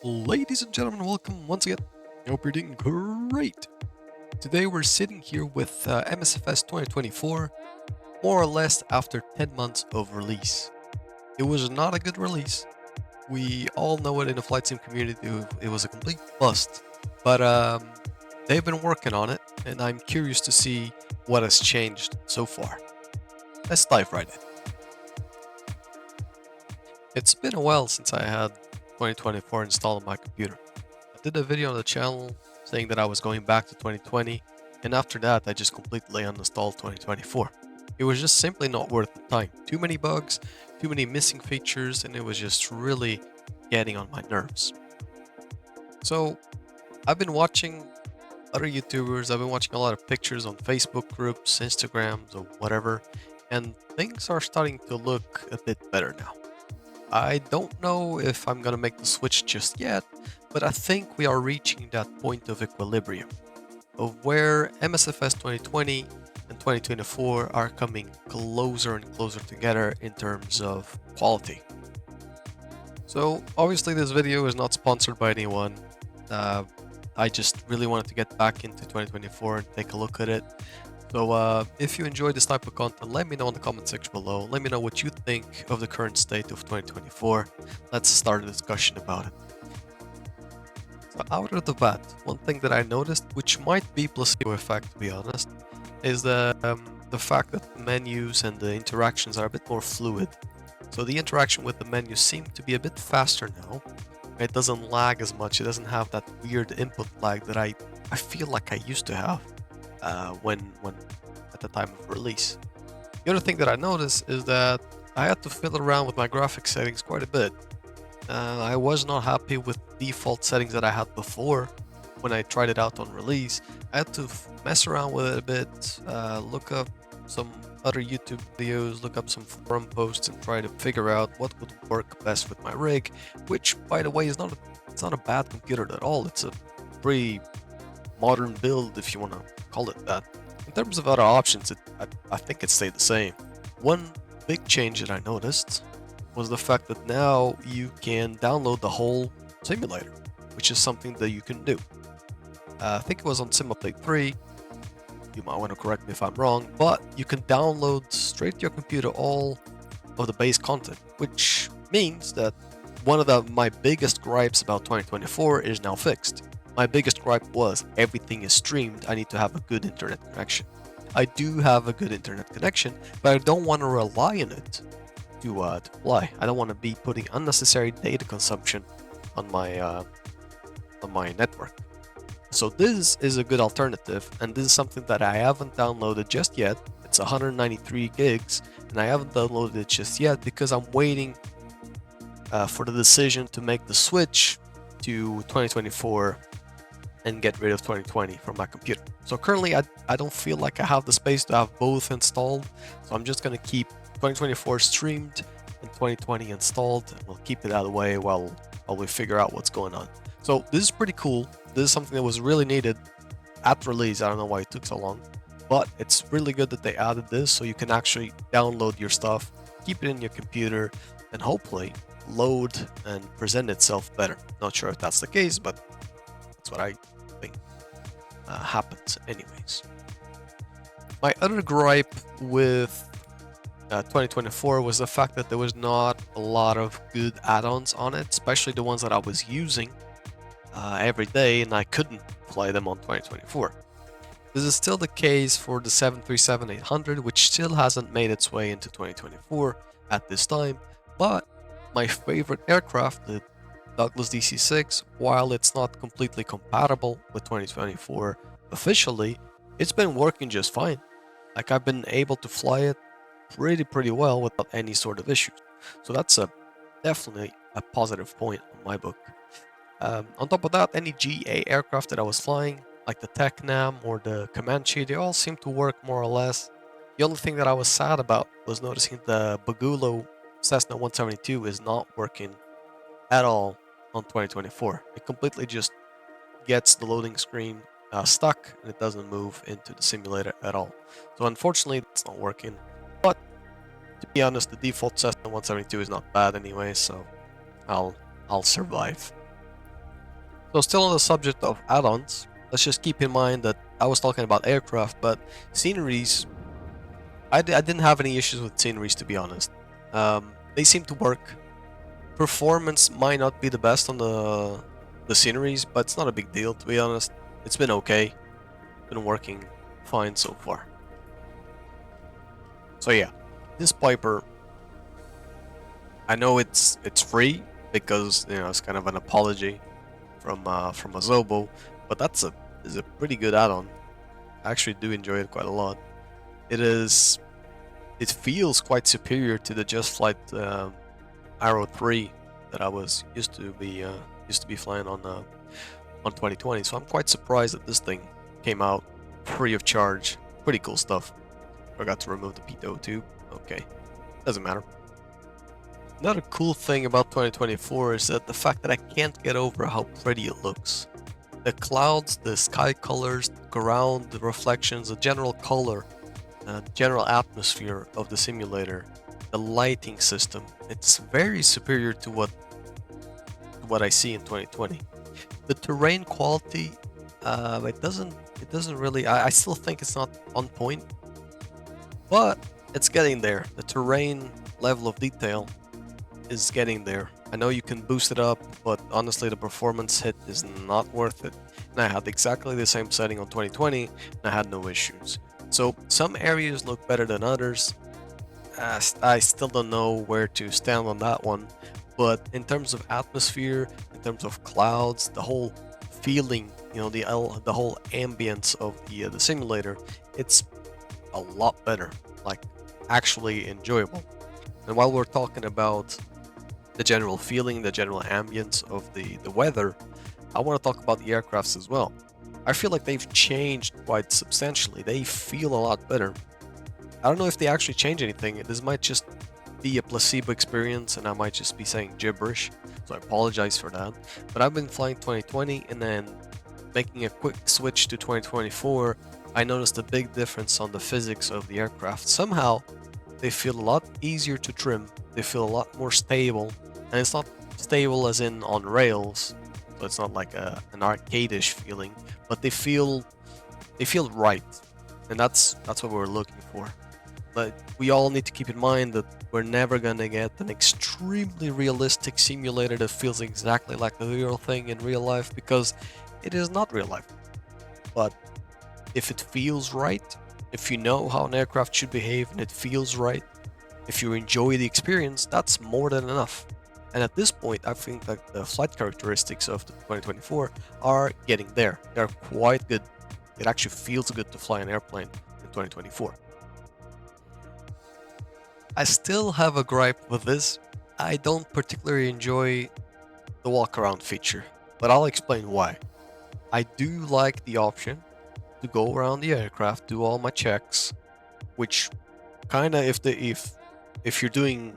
Ladies and gentlemen, welcome once again. I hope you're doing great. Today we're sitting here with MSFS 2024, more or less after 10 months of release. It was not a good release. We all know it in the flight sim community, it was a complete bust. But they've been working on it, and I'm curious to see what has changed so far. Let's dive right in. It's been a while since I had 2024 installed on my computer. I did a video on the channel saying that I was going back to 2020, and after that I just completely uninstalled 2024. It was just simply not worth the time. Too many bugs, too many missing features, and it was just really getting on my nerves. So I've been watching other YouTubers, I've been watching a lot of pictures on Facebook groups, Instagrams, or whatever, and things are starting to look a bit better now. I don't know if I'm gonna make the switch just yet, but I think we are reaching that point of equilibrium, of where MSFS 2020 and 2024 are coming closer and closer together in terms of quality. So obviously this video is not sponsored by anyone. I just really wanted to get back into 2024 and take a look at it. So if you enjoy this type of content, let me know in the comment section below. Let me know what you think of the current state of 2024. Let's start a discussion about it. So out of the bat, one thing that I noticed, which might be placebo effect to be honest, is the fact that the menus and the interactions are a bit more fluid. So the interaction with the menu seems to be a bit faster now. It doesn't lag as much. It doesn't have that weird input lag that I feel like I used to have. When at the time of release. The other thing that I noticed is that I had to fiddle around with my graphics settings quite a bit. I was not happy with default settings that I had before when I tried it out on release. I had to mess around with it a bit, look up some other YouTube videos, look up some forum posts and try to figure out what would work best with my rig, which by the way is it's not a bad computer at all. It's a pretty modern build if you want to call it that. In terms of other options, I think it stayed the same. One big change that I noticed was the fact that now you can download the whole simulator, which is something that you can do. I think it was on Sim Update 3, you might want to correct me if I'm wrong, but you can download straight to your computer all of the base content, which means that one of my biggest gripes about 2024 is now fixed. My biggest gripe was everything is streamed, I need to have a good internet connection. I do have a good internet connection, but I don't want to rely on it to fly. I don't want to be putting unnecessary data consumption on my network. So this is a good alternative, and this is something that I haven't downloaded just yet. It's 193 gigs, and I haven't downloaded it just yet because I'm waiting for the decision to make the switch to 2024 and get rid of 2020 from my computer. So currently I don't feel like I have the space to have both installed, so I'm just going to keep 2024 streamed and 2020 installed, and we'll keep it out of the way while we figure out what's going on. So this is pretty cool. This is something that was really needed at release. I don't know why it took so long, but it's really good that they added this so you can actually download your stuff, keep it in your computer, and hopefully load and present itself better. Not sure if that's the case, but that's what I think happens anyways. My other gripe with 2024 was the fact that there was not a lot of good add-ons on it, especially the ones that I was using every day, and I couldn't play them on 2024. This is still the case for the 737-800, which still hasn't made its way into 2024 at this time, but my favorite aircraft, the Douglas DC-6, while it's not completely compatible with 2024 officially, it's been working just fine. Like, I've been able to fly it pretty well without any sort of issues. So that's definitely a positive point on my book. On top of that, any GA aircraft that I was flying, like the Tecnam or the Comanche, they all seem to work more or less. The only thing that I was sad about was noticing the Bagulo Cessna 172 is not working at all on 2024. It completely just gets the loading screen stuck, and it doesn't move into the simulator at all. So unfortunately, it's not working. But to be honest, the default Cessna 172 is not bad anyway, so I'll survive. So still on the subject of add-ons, let's just keep in mind that I was talking about aircraft, but sceneries, I didn't have any issues with sceneries, to be honest. They seem to work. Performance might not be the best on the sceneries, but it's not a big deal, to be honest. It's been okay. Been working fine so far. So yeah, this Piper, I know it's free because it's kind of an apology from Azobo, but is a pretty good add-on. I actually do enjoy it quite a lot. It feels quite superior to the Just Flight Arrow 3 that I was used to be flying on 2020. So I'm quite surprised that this thing came out free of charge. Pretty cool stuff. Forgot to remove the pitot tube. Okay, doesn't matter. Another cool thing about 2024 is that the fact that I can't get over how pretty it looks. The clouds, the sky colors, ground, the reflections, the general color, general atmosphere of the simulator, the lighting system, it's very superior to what I see in 2020. The terrain quality, it doesn't really, I still think it's not on point, but it's getting there. The terrain level of detail is getting there. I know you can boost it up, but honestly the performance hit is not worth it. And I had exactly the same setting on 2020 and I had no issues. So some areas look better than others. I still don't know where to stand on that one, but in terms of atmosphere, in terms of clouds, the whole feeling, the whole ambience of the simulator, it's a lot better, like actually enjoyable. And while we're talking about the general feeling, the general ambience of the weather, I want to talk about the aircrafts as well. I feel like they've changed quite substantially. They feel a lot better. I don't know if they actually change anything. This might just be a placebo experience and I might just be saying gibberish, so I apologize for that. But I've been flying 2020 and then making a quick switch to 2024, I noticed a big difference on the physics of the aircraft. Somehow, they feel a lot easier to trim, they feel a lot more stable, and it's not stable as in on rails, so it's not like an arcade-ish feeling, but they feel right, and that's what we're looking for. But we all need to keep in mind that we're never gonna get an extremely realistic simulator that feels exactly like the real thing in real life, because it is not real life. But if it feels right, if you know how an aircraft should behave and it feels right, if you enjoy the experience, that's more than enough. And at this point, I think that the flight characteristics of the 2024 are getting there. They're quite good. It actually feels good to fly an airplane in 2024. I still have a gripe with this. I don't particularly enjoy the walk-around feature, but I'll explain why. I do like the option to go around the aircraft, do all my checks, which kind of if you're doing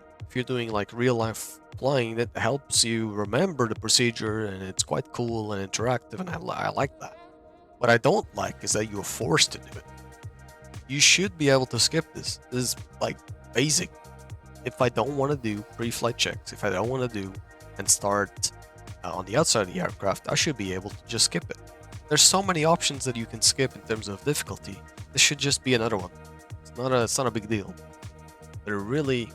like real life flying, that helps you remember the procedure, and it's quite cool and interactive, and I like that. What I don't like is that you're forced to do it. You should be able to skip this. This is like basic. If I don't want to do pre-flight checks, if I don't want to do and start on the outside of the aircraft, I should be able to just skip it. There's so many options that you can skip in terms of difficulty. This should just be another one. It's not a big deal. But it really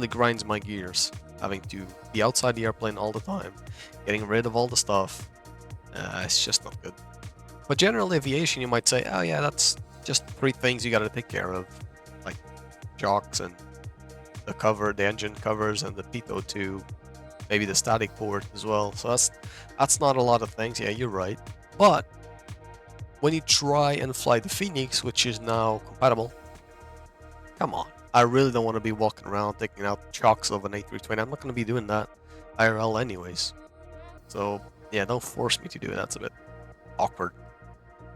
grinds my gears having to be outside the airplane all the time, getting rid of all the stuff. It's just not good. But general aviation, you might say, oh yeah, that's just 3 things you gotta take care of, like jocks and the engine covers and the pitot tube, maybe the static port as well. So that's not a lot of things. Yeah, you're right. But when you try and fly the Phoenix, which is now compatible, come on. I really don't want to be walking around taking out chocks of an A320. I'm not going to be doing that IRL anyways. So yeah, don't force me to do it. That's a bit awkward.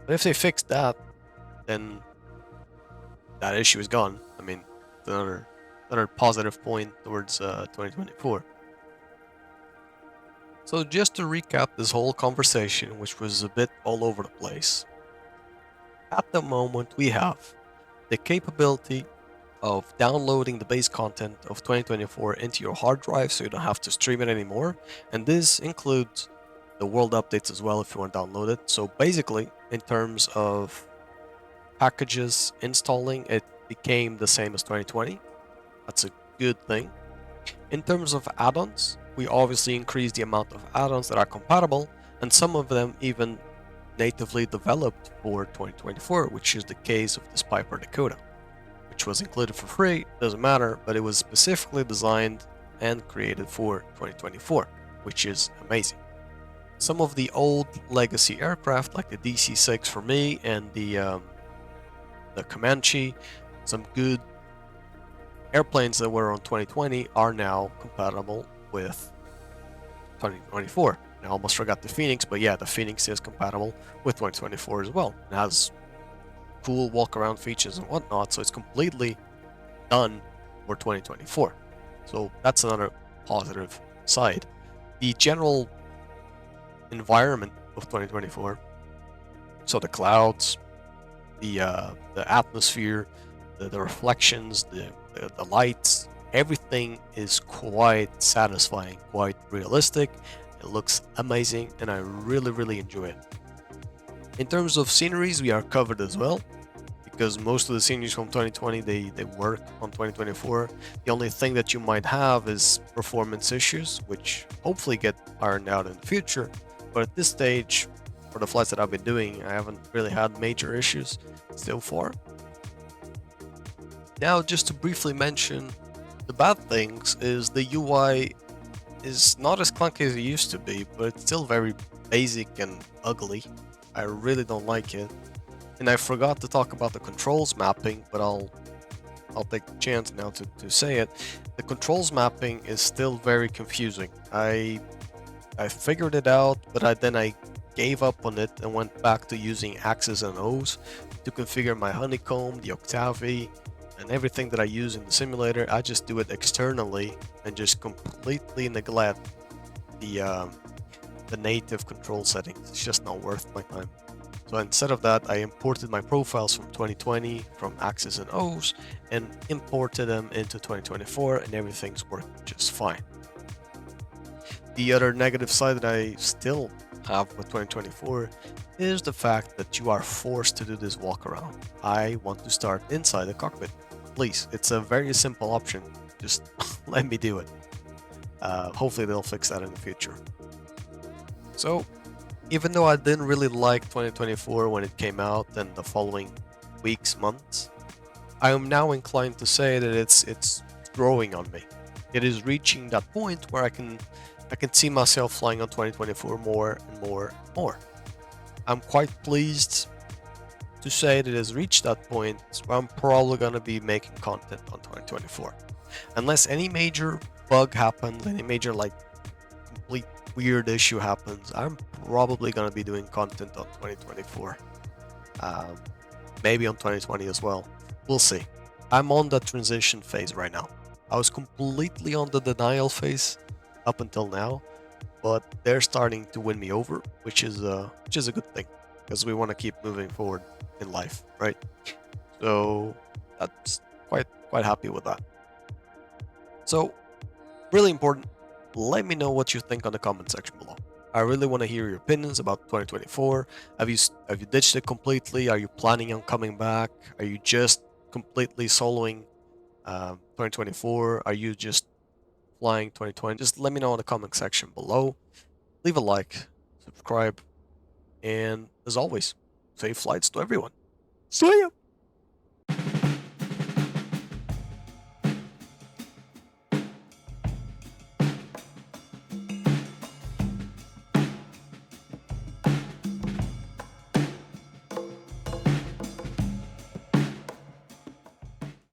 But if they fix that, then that issue is gone. I mean, another positive point towards 2024. So just to recap this whole conversation, which was a bit all over the place. At the moment, we have the capability of downloading the base content of 2024 into your hard drive so you don't have to stream it anymore. And this includes the world updates as well if you want to download it. So basically, in terms of packages installing, it became the same as 2020. That's a good thing. In terms of add-ons, we obviously increased the amount of add-ons that are compatible, and some of them even natively developed for 2024, which is the case of this Piper Dakota, which was included for free, doesn't matter, but it was specifically designed and created for 2024, which is amazing. Some of the old legacy aircraft, like the DC-6 for me and the Comanche, some good airplanes that were on 2020 are now compatible with 2024. I almost forgot the Phoenix, but yeah, the Phoenix is compatible with 2024 as well. It has cool walk-around features and whatnot, so it's completely done for 2024. So that's another positive side. The general environment of 2024, so the clouds, the atmosphere, the reflections, the lights, everything is quite satisfying, quite realistic. It looks amazing, and I really enjoy it. In terms of sceneries, we are covered as well, because most of the sceneries from 2020 they work on 2024. The only thing that you might have is performance issues, which hopefully get ironed out in the future. But at this stage, for the flights that I've been doing, I haven't really had major issues so far. Now, just to briefly mention the bad things, is the UI is not as clunky as it used to be, but it's still very basic and ugly. I really don't like it. And I forgot to talk about the controls mapping, but I'll take the chance now to say it. The controls mapping is still very confusing. I figured it out, but then I gave up on it and went back to using X's and O's to configure my Honeycomb, the Octavi, and everything that I use in the simulator. I just do it externally and just completely neglect the native control settings. It's just not worth my time. So instead of that, I imported my profiles from 2020 from X's and O's and imported them into 2024, and everything's working just fine. The other negative side that I still have with 2024 is the fact that you are forced to do this walk around. I want to start inside the cockpit. Please, it's a very simple option. Just let me do it. Hopefully they'll fix that in the future. So, even though I didn't really like 2024 when it came out and the following weeks, months, I am now inclined to say that it's growing on me. It is reaching that point where I can see myself flying on 2024 more and more. I'm quite pleased to say that it has reached that point where I'm probably going to be making content on 2024. Unless any major bug happens, any major complete weird issue happens, I'm probably going to be doing content on 2024. Maybe on 2020 as well. We'll see. I'm on that transition phase right now. I was completely on the denial phase up until now, but they're starting to win me over, which is a good thing, because we want to keep moving forward in life, right? So that's quite happy with that. So really important, let me know what you think on the comment section below. I really want to hear your opinions about 2024. Have you ditched it completely? Are you planning on coming back? Are you just completely soloing 2024? Are you just flying 2020? Just let me know in the comment section below. Leave a like, subscribe, and as always, safe flights to everyone. See ya!